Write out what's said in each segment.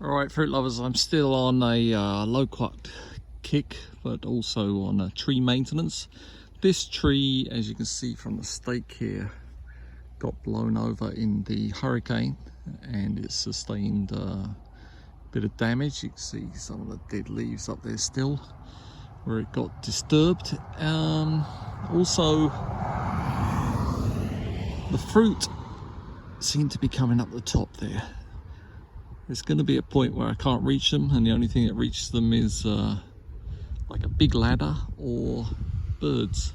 Alright fruit lovers, I'm still on a loquat kick, but also on a tree maintenance. This tree, as you can see from the stake here, got blown over in the hurricane and it sustained a bit of damage. You can see some of the dead leaves up there still where it got disturbed. Also, the fruit seemed to be coming up the top there. There's going to be a point where I can't reach them, and the only thing that reaches them is like a big ladder or birds.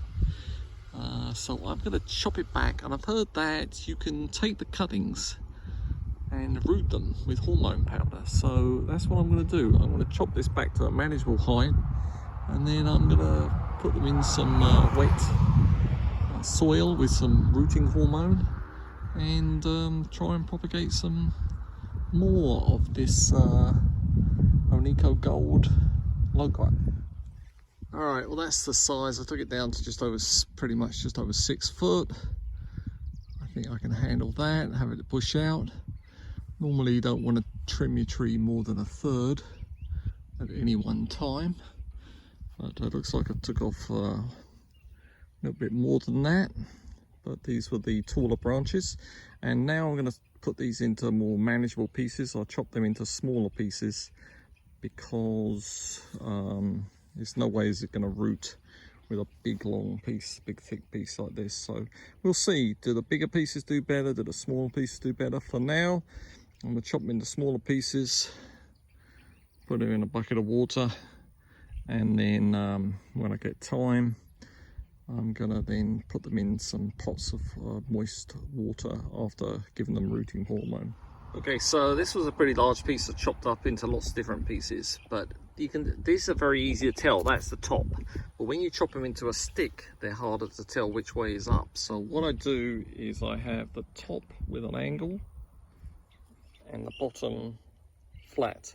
So I'm going to chop it back, and I've heard that you can take the cuttings and root them with hormone powder. So that's what I'm going to do. I'm going to chop this back to a manageable height, and then I'm going to put them in some wet soil with some rooting hormone and try and propagate some more of this Onico Gold loquat. Alright, well that's the size. I took it down to just over, pretty much just over 6 foot. I think I can handle that, have it push out. Normally you don't want to trim your tree more than 1/3 at any one time, but it looks like I took off a little bit more than that. But these were the taller branches, and now I'm going to put these into more manageable pieces. I'll chop them into smaller pieces because there's no way is it going to root with a big long piece, big thick piece like this. So we'll see, do the bigger pieces do better, do the smaller pieces do better? For now I'm going to chop them into smaller pieces, put them in a bucket of water, and then when I get time I'm gonna then put them in some pots of moist water after giving them rooting hormone. Okay, so this was a pretty large piece of chopped up into lots of different pieces, but these are very easy to tell. That's the top, but when you chop them into a stick, they're harder to tell which way is up. So what I do is I have the top with an angle and the bottom flat.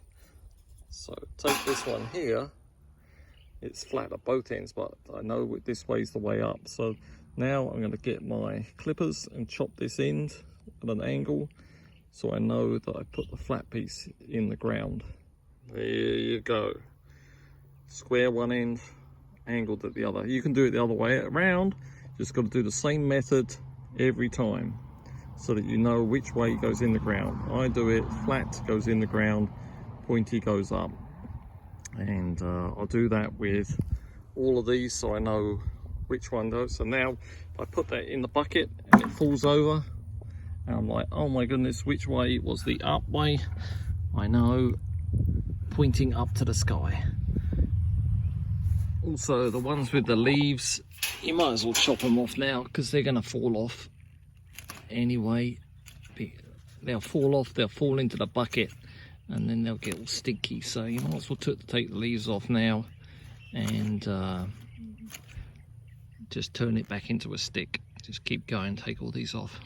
So take this one here. It's flat at both ends, but I know this way is the way up. So now I'm going to get my clippers and chop this end at an angle, so I know that I put the flat piece in the ground. There you go. Square one end, angled at the other. You can do it the other way around. Just got to do the same method every time, so that you know which way goes in the ground. I do it flat goes in the ground, pointy goes up. And I'll do that with all of these so I know which one goes. So now if I put that in the bucket and it falls over and I'm like, oh my goodness, which way was the up way? I know, pointing up to the sky. Also the ones with the leaves, you might as well chop them off now because they're going to fall off anyway. They'll fall off, they'll fall into the bucket, and then they'll get all stinky. So you might as well take the leaves off now and just turn it back into a stick. Just keep going, take all these off.